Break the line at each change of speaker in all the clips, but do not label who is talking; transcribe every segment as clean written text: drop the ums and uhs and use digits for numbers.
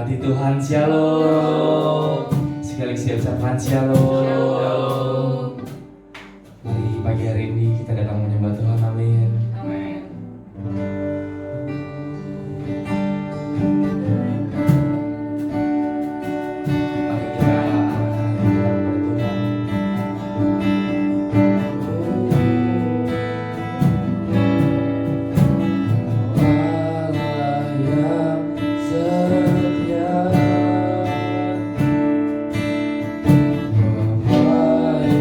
Hati Tuhan, shalom. Sekali saya ucapkan shalom. Mari pagi hari ini kita datang menyembah Tuhan, amin.
Amin.
Mari kita arahkan kita kepada Tuhan. Allah yang setia, Bapa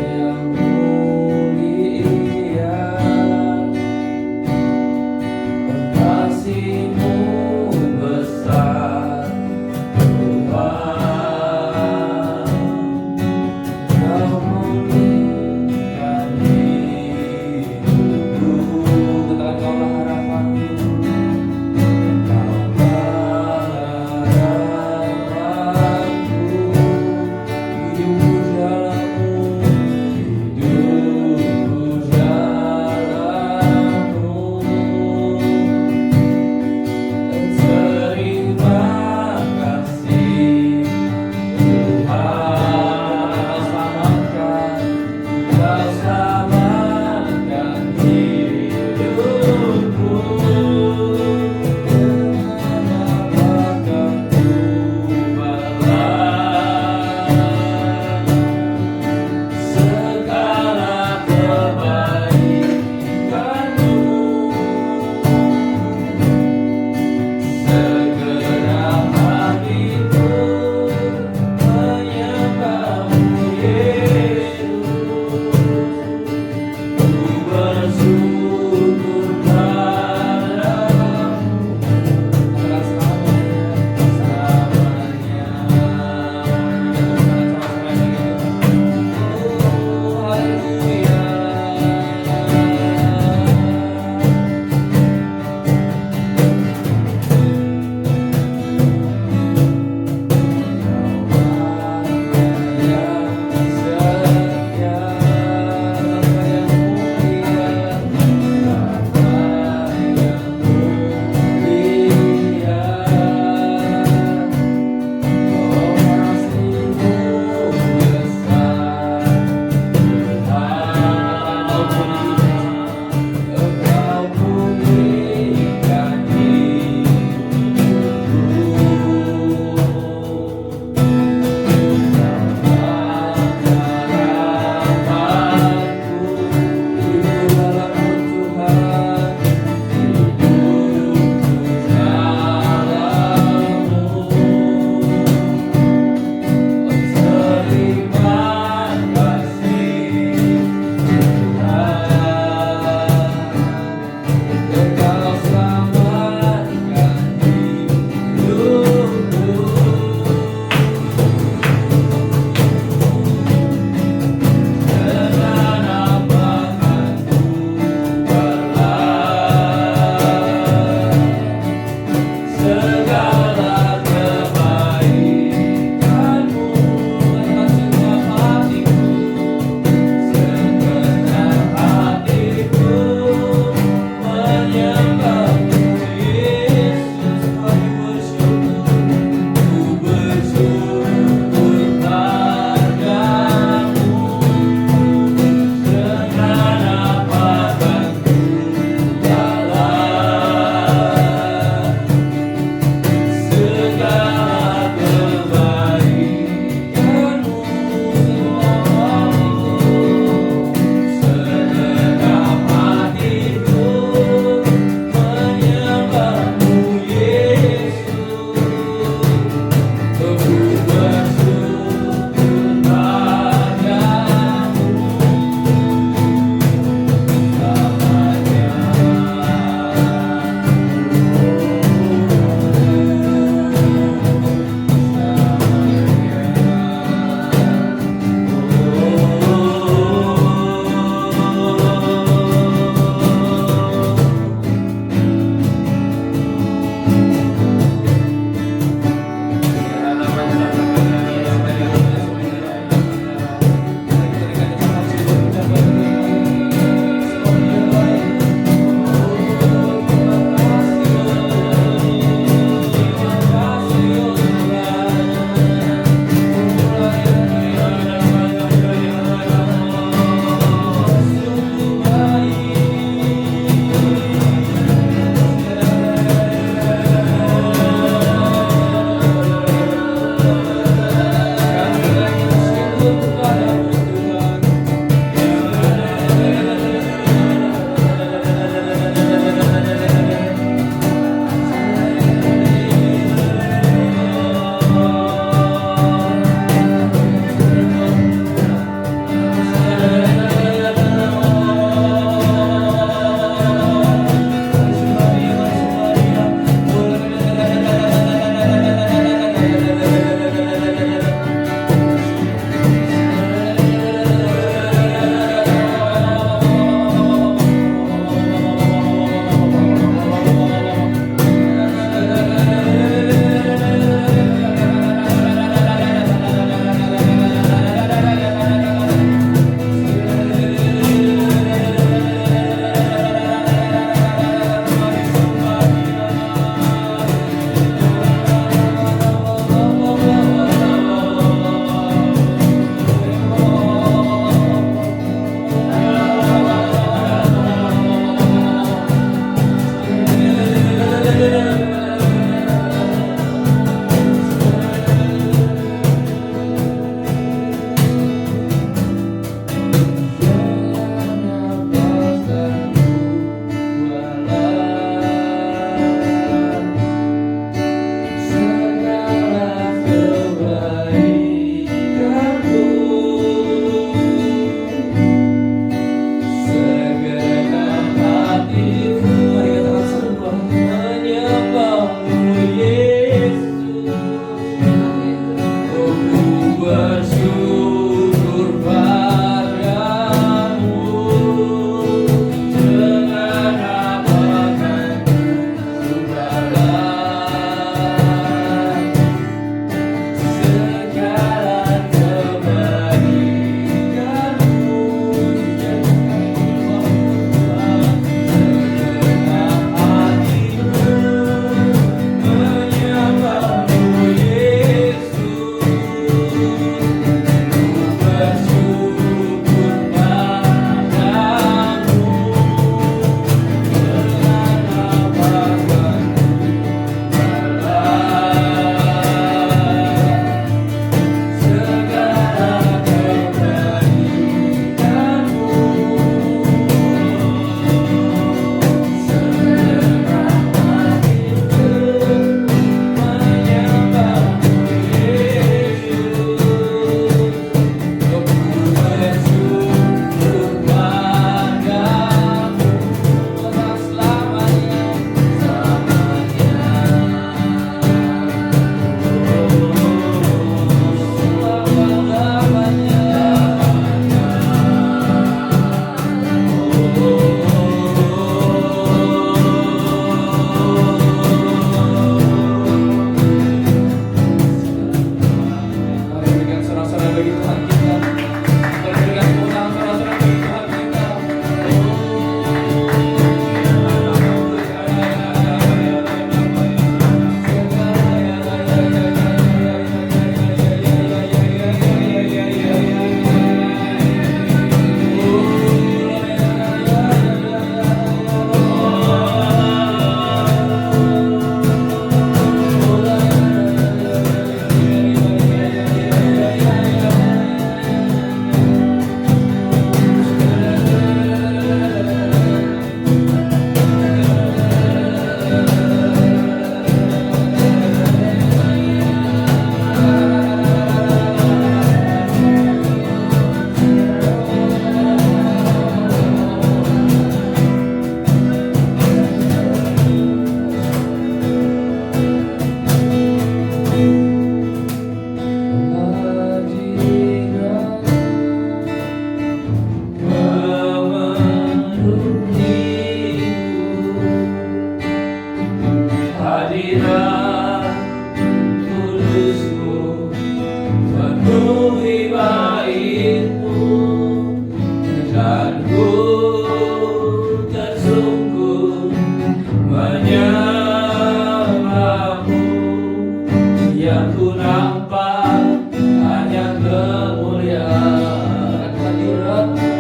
nampak hanya kemuliaan hadirat-Mu,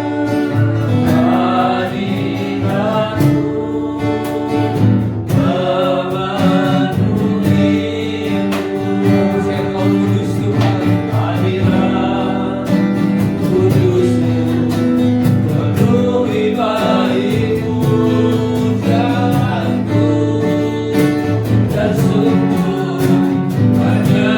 hadirat-Mu memenuhiku. Engkau kudus Tuhan, hadirat kudus-Mu penuhi baik-Mu, janganku tersungkur hanya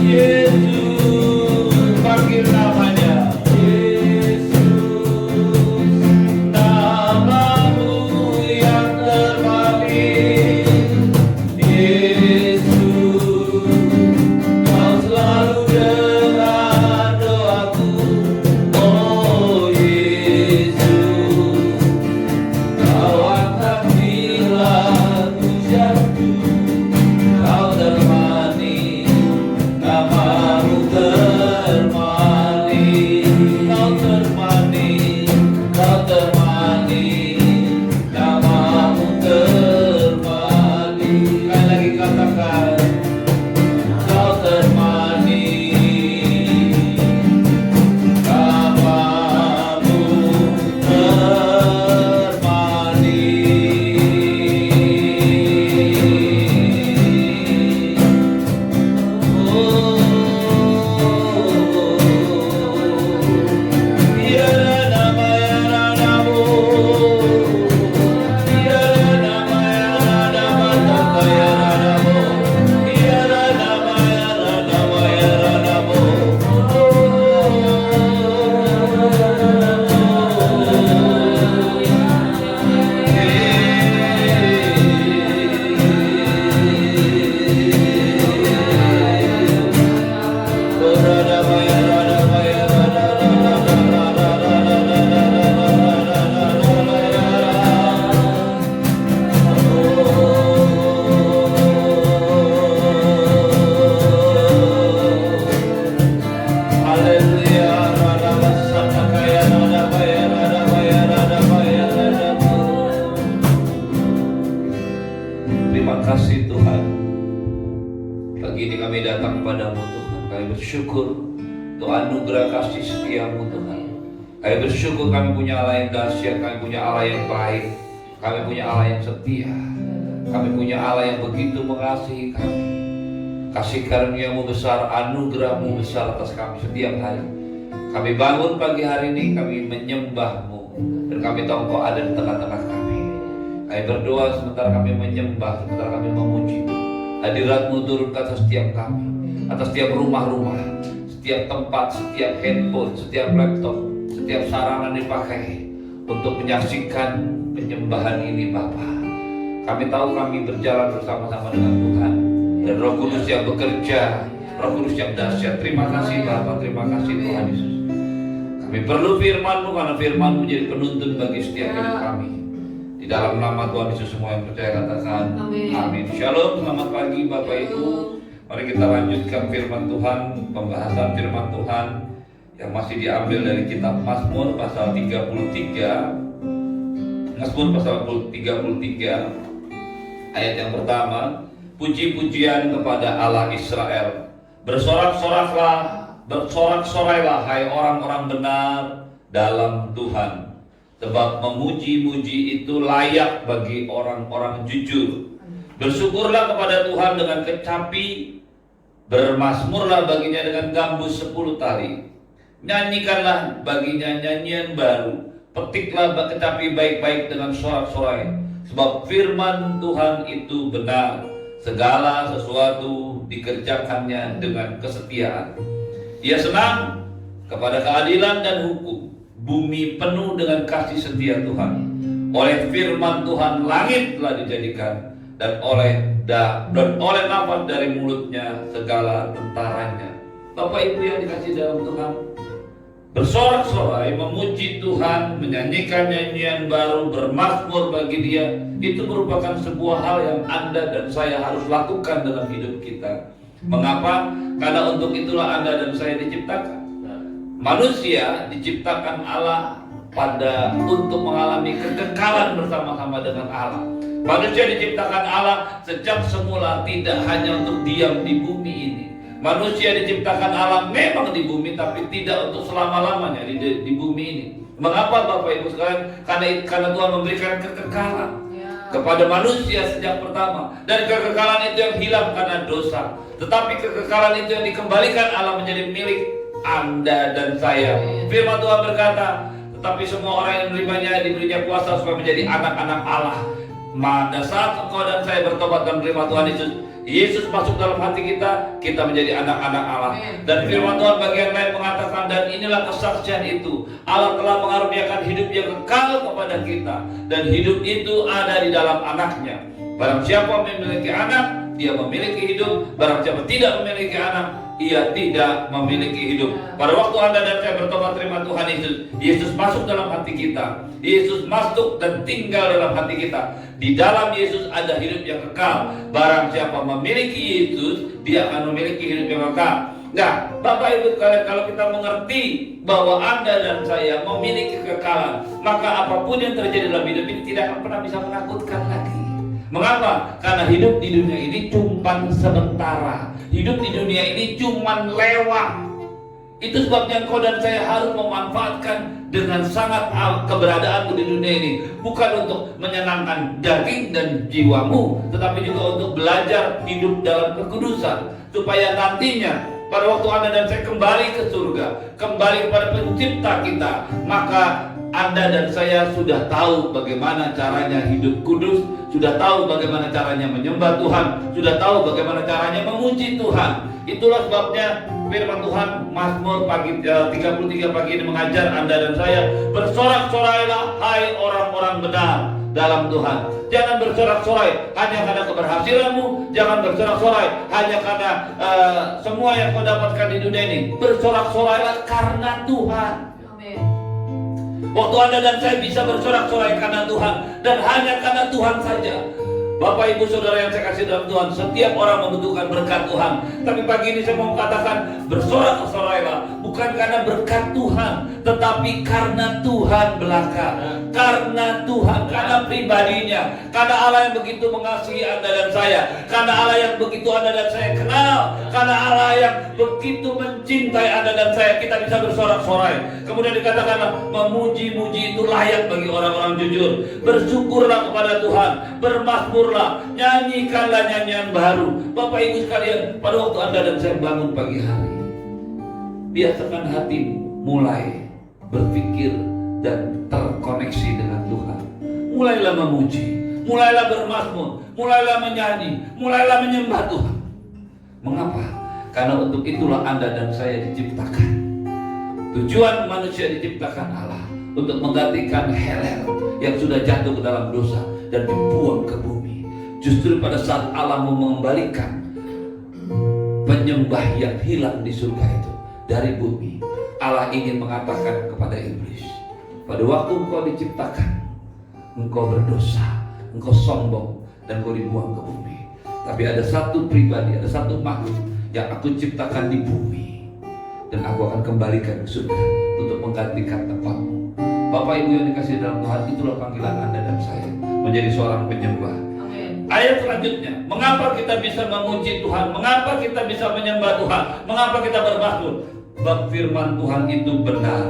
Yesus, panggil namanya. Terima kasih Tuhan. Pagi ini kami datang kepadamu Tuhan. Kami bersyukur untuk anugerah kasih setiamu Tuhan. Kami bersyukur kami punya Allah yang dahsyat, kami punya Allah yang baik, kami punya Allah yang setia, kami punya Allah yang begitu mengasihi kami. Kasih karuniamu besar, anugerahmu besar atas kami setiap hari. Kami bangun pagi hari ini, kami menyembahmu, dan kami tahu Engkau ada di tengah-tengah kami. Kami berdoa sementara kami menyembah, sementara kami memuji. Hadiratmu turun ke atas setiap kami, atas setiap rumah-rumah, setiap tempat, setiap handphone, setiap laptop, setiap sarana dipakai untuk menyaksikan penyembahan ini Bapa. Kami tahu kami berjalan bersama-sama dengan Tuhan, dan Roh Kudus yang bekerja, Roh Kudus yang dahsyat. Terima kasih Bapa, terima kasih Tuhan Yesus. Kami perlu firman-Mu karena firman-Mu menjadi penuntun bagi setiap hidup kami. Di dalam nama Tuhan Yesus semua yang percaya katakan amin. Shalom, selamat pagi Bapak Ibu. Mari kita lanjutkan firman Tuhan, pembahasan firman Tuhan yang masih diambil dari kitab Mazmur pasal 33. Mazmur pasal 33 ayat yang pertama. Puji-pujian kepada Allah Israel. Bersorak-sorailah hai orang-orang benar dalam Tuhan. Sebab memuji-muji itu layak bagi orang-orang jujur. Bersyukurlah kepada Tuhan dengan kecapi, bermazmurlah baginya dengan gambus 10 tali. Nyanyikanlah baginya nyanyian baru, petiklah kecapi baik-baik dengan sorak-sorai. Sebab firman Tuhan itu benar, segala sesuatu dikerjakannya dengan kesetiaan. Ia senang kepada keadilan dan hukum. Bumi penuh dengan kasih setia Tuhan. Oleh firman Tuhan langit telah dijadikan, dan oleh nafas dari mulutnya segala tentaranya. Bapak Ibu yang dikasihi dalam Tuhan, bersorak-sorai memuji Tuhan, menyanyikan nyanyian baru, bermazmur bagi Dia, itu merupakan sebuah hal yang Anda dan saya harus lakukan dalam hidup kita. Mengapa? Karena untuk itulah Anda dan saya diciptakan. Manusia diciptakan Allah untuk mengalami kekekalan bersama-sama dengan Allah. Manusia diciptakan Allah sejak semula tidak hanya untuk diam di bumi ini. Manusia diciptakan Allah memang di bumi, tapi tidak untuk selama-lamanya di bumi ini. Mengapa Bapak Ibu sekalian? Karena Tuhan memberikan kekekalan kepada manusia sejak pertama. Dan kekekalan itu yang hilang karena dosa. Tetapi kekekalan itu yang dikembalikan Allah menjadi milik Anda dan saya. Firman Tuhan berkata, tetapi semua orang yang menerimanya diberinya kuasa supaya menjadi anak-anak Allah. Pada saat engkau dan saya bertobat dan menerima Tuhan Yesus, Yesus masuk dalam hati kita, kita menjadi anak-anak Allah. Dan firman Tuhan bagian lain mengatakan, dan inilah kesaksian itu, Allah telah mengaruniakan hidup yang kekal kepada kita, dan hidup itu ada di dalam anaknya. Barang siapa memiliki anak, dia memiliki hidup. Barang siapa tidak memiliki anak, ia tidak memiliki hidup. Pada waktu Anda dan saya bertobat terima Tuhan Yesus, Yesus masuk dalam hati kita. Yesus masuk dan tinggal dalam hati kita. Di dalam Yesus ada hidup yang kekal. Barang siapa memiliki Yesus, dia akan memiliki hidup yang kekal. Nah, Bapak Ibu sekalian, kalau kita mengerti bahwa Anda dan saya memiliki kekekalan, maka apapun yang terjadi dalam hidup ini tidak akan pernah bisa menakutkan lagi. Mengapa? Karena hidup di dunia ini cuma sementara. Hidup di dunia ini cuma lewat. Itu sebabnya engkau dan saya harus memanfaatkan dengan sangat keberadaanmu di dunia ini. Bukan untuk menyenangkan daging dan jiwamu, tetapi juga untuk belajar hidup dalam kekudusan. Supaya nantinya pada waktu Anda dan saya kembali ke surga, kembali kepada pencipta kita, maka Anda dan saya sudah tahu bagaimana caranya hidup kudus, sudah tahu bagaimana caranya menyembah Tuhan, sudah tahu bagaimana caranya memuji Tuhan. Itulah sebabnya firman Tuhan Mazmur 33 pagi ini mengajar Anda dan saya, bersorak-sorailah hai orang-orang benar dalam Tuhan. Jangan bersorak-sorai hanya karena keberhasilanmu, jangan bersorak-sorai hanya karena semua yang kau dapatkan di dunia ini. Bersorak-sorailah karena Tuhan.
Amin.
Waktu Anda dan saya bisa bersorak-sorai karena Tuhan, dan hanya karena Tuhan saja. Bapak Ibu Saudara yang saya kasih dalam Tuhan, setiap orang membutuhkan berkat Tuhan. Tapi pagi ini saya mau katakan, bersorak-sorailah bukan karena berkat Tuhan, tetapi karena Tuhan belaka. Karena Tuhan, karena pribadinya, karena Allah yang begitu mengasihi Anda dan saya, karena Allah yang begitu Anda dan saya kenal, karena Allah yang begitu mencintai Anda dan saya, kita bisa bersorak-sorai. Kemudian dikatakan, memuji-muji itu layak bagi orang-orang jujur. Bersyukurlah kepada Tuhan, bermazmurlah, nyanyikanlah nyanyian baru. Bapak Ibu sekalian, pada waktu Anda dan saya bangun pagi hari, biasakan hatimu mulai berpikir dan terkoneksi dengan Tuhan. Mulailah memuji, mulailah bermazmur, mulailah menyanyi, mulailah menyembah Tuhan. Mengapa? Karena untuk itulah Anda dan saya diciptakan. Tujuan manusia diciptakan Allah untuk menggantikan Helel yang sudah jatuh ke dalam dosa dan dibuang ke bumi. Justru pada saat Allah mau mengembalikan penyembah yang hilang di surga itu dari bumi, Allah ingin mengatakan kepada iblis, pada waktu engkau diciptakan, engkau berdosa, engkau sombong, dan engkau dibuang ke bumi. Tapi ada satu pribadi, ada satu makhluk yang aku ciptakan di bumi, dan aku akan kembalikan ke surga untuk menggantikan tempatmu. Bapak Ibu yang dikasihi dalam Tuhan, itulah panggilan Anda dan saya menjadi seorang penyembah.
Amin.
Ayat selanjutnya, mengapa kita bisa memuji Tuhan? Mengapa kita bisa menyembah Tuhan? Mengapa kita bermazmur? Sebab firman Tuhan itu benar.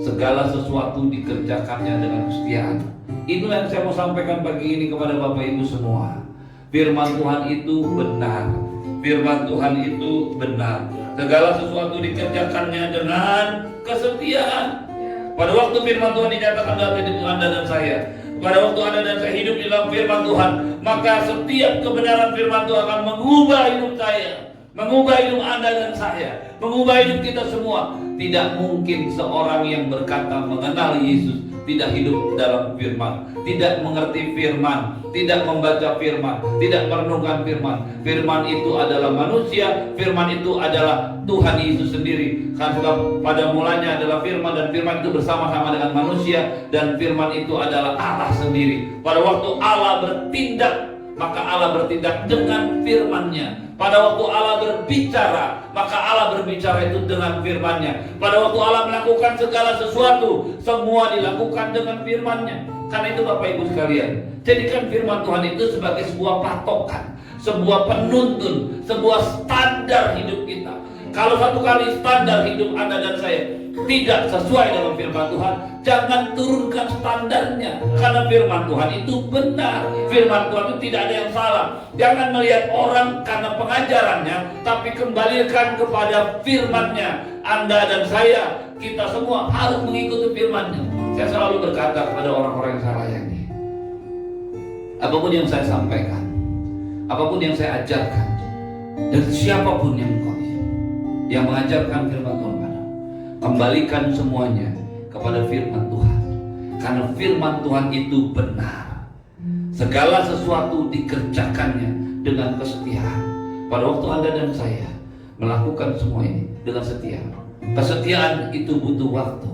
Segala sesuatu dikerjakannya dengan kesetiaan. Itulah yang saya mau sampaikan pagi ini kepada Bapak Ibu semua. Firman Tuhan itu benar. Firman Tuhan itu benar. Segala sesuatu dikerjakannya dengan kesetiaan. Pada waktu firman Tuhan dinyatakan dalam hidup Anda dan saya, pada waktu Anda dan saya hidup di dalam firman Tuhan, maka setiap kebenaran firman Tuhan akan mengubah hidup saya, mengubah hidup Anda dan saya, mengubah hidup kita semua. Tidak mungkin seorang yang berkata mengenal Yesus tidak hidup dalam firman, tidak mengerti firman, tidak membaca firman, tidak merenungkan firman. Firman itu adalah manusia, firman itu adalah Tuhan Yesus sendiri. Karena pada mulanya adalah firman, dan firman itu bersama-sama dengan manusia, dan firman itu adalah Allah sendiri. Pada waktu Allah bertindak, maka Allah bertindak dengan firman-Nya. Pada waktu Allah berbicara, maka Allah berbicara itu dengan firman-Nya. Pada waktu Allah melakukan segala sesuatu, semua dilakukan dengan firman-Nya. Karena itu Bapak Ibu sekalian, jadikan firman Tuhan itu sebagai sebuah patokan, sebuah penuntun, sebuah standar hidup kita. Kalau satu kali standar hidup Anda dan saya tidak sesuai dengan firman Tuhan, jangan turunkan standarnya. Karena firman Tuhan itu benar, firman Tuhan itu tidak ada yang salah. Jangan melihat orang karena pengajarannya, tapi kembalikan kepada firman-Nya. Anda dan saya, kita semua harus mengikuti firman-Nya. Saya selalu berkata kepada orang-orang yang saya layani, apapun yang saya sampaikan, apapun yang saya ajarkan, dan siapapun yang mengajarkan firman Tuhan padamu, kembalikan semuanya kepada firman Tuhan. Karena firman Tuhan itu benar. Segala sesuatu dikerjakannya dengan kesetiaan. Pada waktu Anda dan saya melakukan semua ini dengan setia. Kesetiaan itu butuh waktu.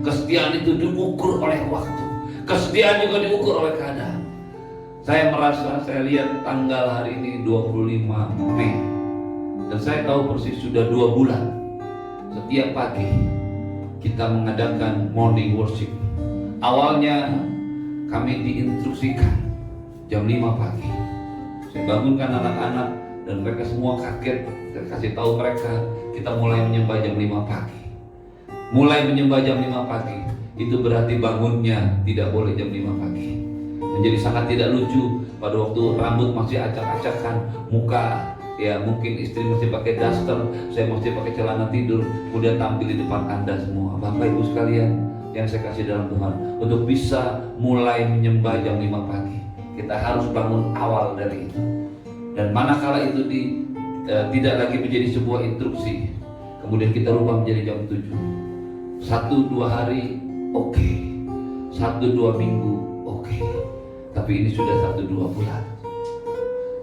Kesetiaan itu diukur oleh waktu. Kesetiaan juga diukur oleh keadaan. Saya merasa, saya lihat tanggal hari ini 25 Mei, dan saya tahu persis sudah 2 bulan setiap pagi kita mengadakan morning worship. Awalnya kami diinstruksikan jam 5 pagi. Saya bangunkan anak-anak dan mereka semua kaget. Saya kasih tahu mereka, kita mulai menyembah jam 5 pagi. Mulai menyembah jam 5 pagi, itu berarti bangunnya tidak boleh jam 5 pagi. Menjadi sangat tidak lucu pada waktu rambut masih acak-acakan, muka ya mungkin istri masih pakai daster, saya masih pakai celana tidur, kemudian tampil di depan Anda semua. Bapak Ibu sekalian yang saya kasih dalam Tuhan, untuk bisa mulai menyembah jam 5 pagi, kita harus bangun awal dari itu. Dan manakala itu tidak lagi menjadi sebuah instruksi, kemudian kita rubah menjadi jam 7. 1-2 hari oke, 1-2 minggu oke. Tapi ini sudah 1-2 bulan.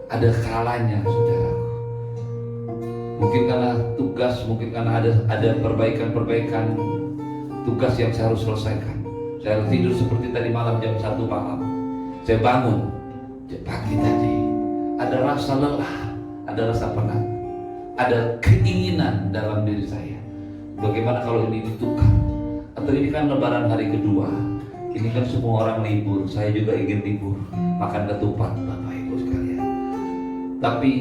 Ada kalanya, saudaraku. Mungkin karena tugas, mungkin karena ada perbaikan-perbaikan tugas yang saya harus selesaikan. Saya tidur seperti tadi malam jam 1 malam. Saya bangun pagi tadi. Ada rasa lelah, ada rasa penat, ada keinginan dalam diri saya. Bagaimana kalau ini ditukar? Atau ini kan lebaran hari kedua, ini kan semua orang libur, saya juga ingin libur, makan ketupat, Bapak Ibu sekalian. Tapi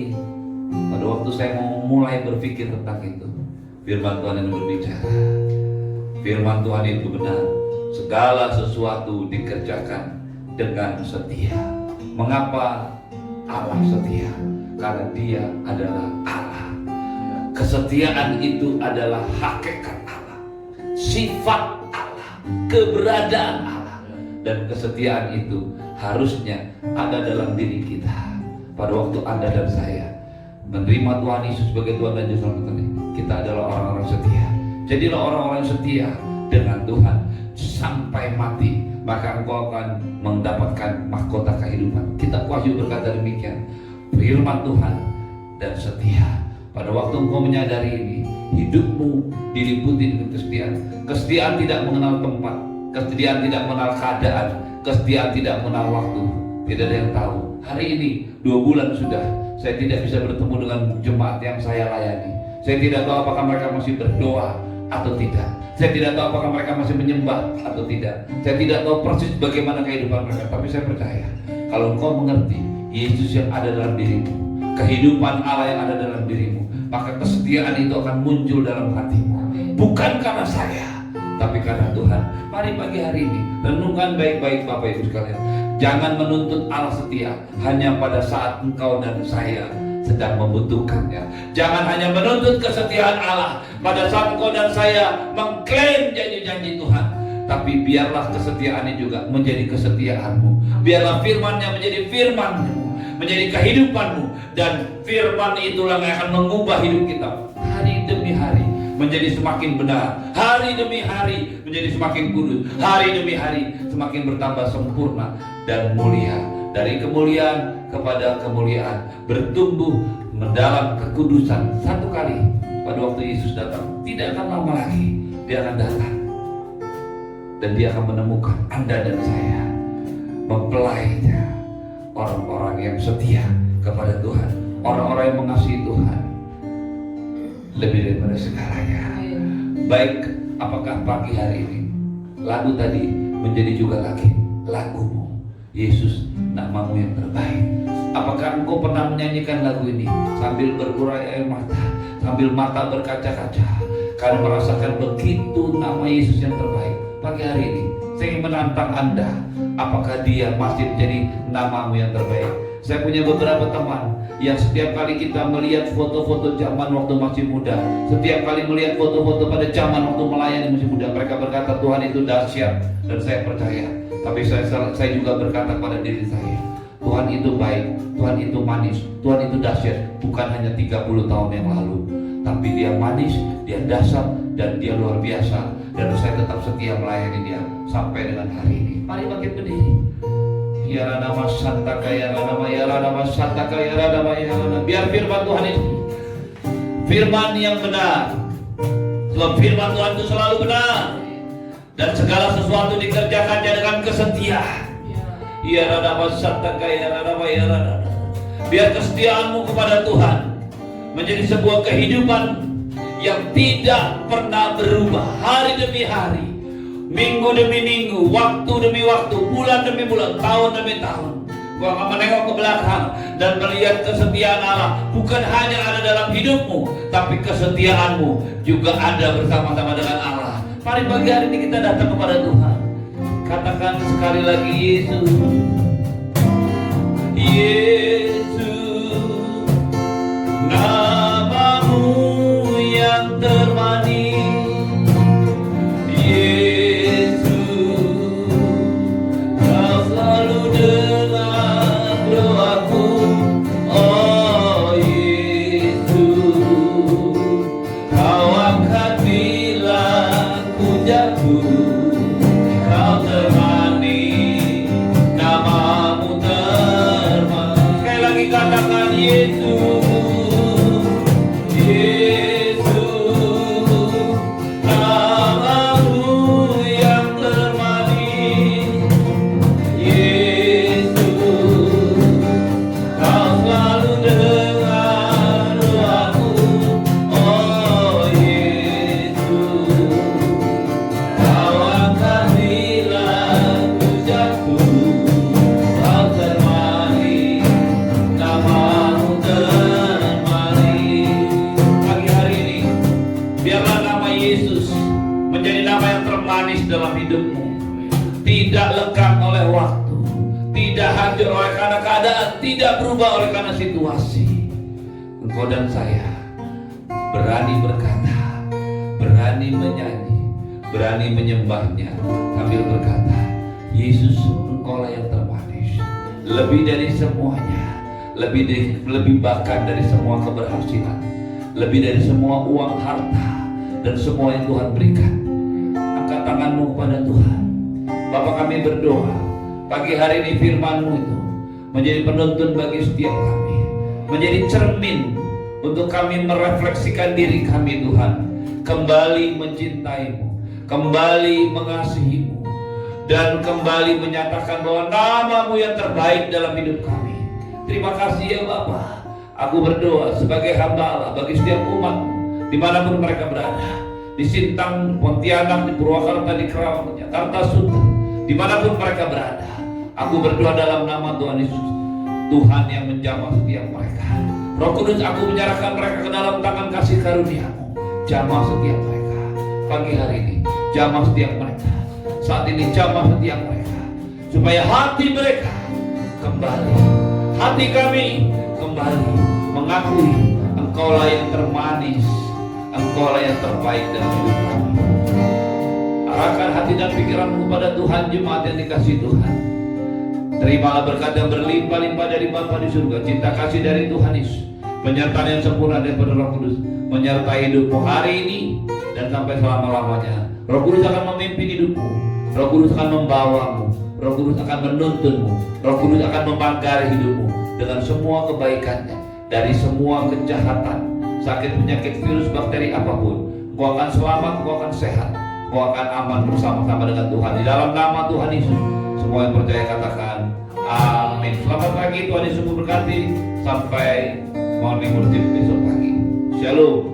pada waktu saya mau mulai berpikir tentang itu, firman Tuhan yang berbicara. Firman Tuhan itu benar, segala sesuatu dikerjakan dengan setia. Mengapa Allah setia? Karena Dia adalah Allah. Kesetiaan itu adalah hakikat Allah, sifat Allah, keberadaan Allah. Dan kesetiaan itu harusnya ada dalam diri kita. Pada waktu Anda dan saya menerima Tuhan Yesus sebagai Tuhan dan Juru Selamat, kita adalah orang-orang setia. Jadilah orang-orang setia dengan Tuhan sampai mati, maka engkau akan mendapatkan mahkota kehidupan. Kitab Wahyu berkata demikian. Firman Tuhan dan setia. Pada waktu engkau menyadari ini, hidupmu diliputi dengan kesetiaan. Kesetiaan tidak mengenal tempat, kesetiaan tidak mengenal keadaan, kesetiaan tidak mengenal waktu. Tidak ada yang tahu. Hari ini 2 bulan sudah saya tidak bisa bertemu dengan jemaat yang saya layani. Saya tidak tahu apakah mereka masih berdoa atau tidak. Saya tidak tahu apakah mereka masih menyembah atau tidak. Saya tidak tahu persis bagaimana kehidupan mereka. Tapi saya percaya, kalau engkau mengerti Yesus yang ada dalam dirimu, kehidupan Allah yang ada dalam dirimu, maka kesetiaan itu akan muncul dalam hatimu. Bukan karena saya, tapi karena Tuhan. Mari pagi hari ini renungkan baik-baik Bapak Ibu sekalian. Jangan menuntut Allah setia hanya pada saat engkau dan saya sedang membutuhkannya. Jangan hanya menuntut kesetiaan Allah pada saat engkau dan saya mengklaim janji-janji Tuhan. Tapi biarlah kesetiaannya juga menjadi kesetiaanmu. Biarlah firman-Nya menjadi firman-Mu, menjadi kehidupanmu. Dan firman itulah yang akan mengubah hidup kita hari demi hari menjadi semakin benar, hari demi hari menjadi semakin kudus, hari demi hari semakin bertambah sempurna dan mulia. Dari kemuliaan kepada kemuliaan, bertumbuh mendalam kekudusan. Satu kali pada waktu Yesus datang, tidak akan lama lagi Dia akan datang, dan Dia akan menemukan Anda dan saya, mempelainya, orang-orang yang setia kepada Tuhan, orang-orang yang mengasihi Tuhan lebih daripada segalanya. Baik, apakah pagi hari ini lagu tadi menjadi juga lagi lagumu? Yesus, namamu yang terbaik. Apakah engkau pernah menyanyikan lagu ini sambil berurai air mata, sambil mata berkaca-kaca, karena merasakan begitu nama Yesus yang terbaik? Pagi hari ini saya ingin menantang Anda, apakah Dia masih menjadi namamu yang terbaik? Saya punya beberapa teman yang setiap kali kita melihat foto-foto zaman waktu masih muda, setiap kali melihat foto-foto pada zaman waktu melayani masih muda, mereka berkata Tuhan itu dahsyat, dan saya percaya. Tapi saya juga berkata pada diri saya, Tuhan itu baik, Tuhan itu manis, Tuhan itu dahsyat. Bukan hanya 30 tahun yang lalu, tapi dia manis, dia dahsyat, dan dia luar biasa. Dan saya tetap setia melayani dia sampai dengan hari ini. Mari bangkit berdiri. Ya nama Santa Kaya nama ya nama Santa Kaya nama ya. Biar firman Tuhan itu firman yang benar. Sebab firman Tuhan itu selalu benar. Dan segala sesuatu dikerjakannya dengan kesetiaan. Ya nama Santa Kaya nama ya. Biar kesetiaanmu kepada Tuhan menjadi sebuah kehidupan yang tidak pernah berubah hari demi hari, minggu demi minggu, waktu demi waktu, bulan demi bulan, tahun demi tahun. Kau akan menengok ke belakang dan melihat kesetiaan Allah bukan hanya ada dalam hidupmu, tapi kesetiaanmu juga ada bersama-sama dengan Allah. Mari pagi hari ini kita datang kepada Tuhan. Katakan sekali lagi, Yesus, Yesus, namamu yang termanis. Yesus, kau selalu dengar doaku. Oh Yesus, kau angkat bila ku jatuh. Kau termanis, namamu termanis. Sekali lagi katakan Yesus. Tidak lekang oleh waktu, tidak hancur oleh karena keadaan, tidak berubah oleh karena situasi. Engkau dan saya berani berkata, berani menyanyi, berani menyembahnya sambil berkata, Yesus, Engkaulah yang termanis, lebih dari semuanya, lebih bahkan dari semua keberhasilan, lebih dari semua uang, harta, dan semua yang Tuhan berikan. Angkat tanganmu kepada Tuhan. Bapa, kami berdoa pagi hari ini firman-Mu itu menjadi penuntun bagi setiap kami, menjadi cermin untuk kami merefleksikan diri kami, Tuhan, kembali mencintai-Mu, kembali mengasihi-Mu, dan kembali menyatakan bahwa nama-Mu yang terbaik dalam hidup kami. Terima kasih ya Bapa. Aku berdoa sebagai hamba Allah bagi setiap umat dimanapun mereka berada, di Sintang, Pontianak, di Purwakarta, di Kerawang, Jakarta, Sutra, dimanapun mereka berada. Aku berdoa dalam nama Tuhan Yesus, Tuhan yang menjamah setiap mereka. Roh Kudus, aku menyerahkan mereka ke dalam tangan kasih karunia-Mu. Jamah setiap mereka pagi hari ini, jamah setiap mereka saat ini, jamah setiap mereka, supaya hati mereka kembali, hati kami kembali mengakui Engkaulah yang termanis, Engkaulah yang terbaik dalam hidup kami. Arahkan hati dan pikiranmu kepada Tuhan, jemaat yang dikasihi Tuhan. Terimalah berkat yang berlimpah-limpah dari Bapa di surga, cinta kasih dari Tuhan Yesus, penyertaan yang sempurna daripada Roh Kudus menyertai hidupmu hari ini dan sampai selama-lamanya. Roh Kudus akan memimpin hidupmu, Roh Kudus akan membawamu, Roh Kudus akan menuntunmu, Roh Kudus akan membangkari hidupmu dengan semua kebaikannya, dari semua kejahatan, sakit, penyakit, virus, bakteri apapun. Kau akan selamat, kau akan sehat, kau akan aman bersama-sama dengan Tuhan. Di dalam nama Tuhan Yesus, semua yang percaya katakan amin. Selamat pagi, Tuhan Yesus memberkati. Sampai morning worship besok pagi. Shalom.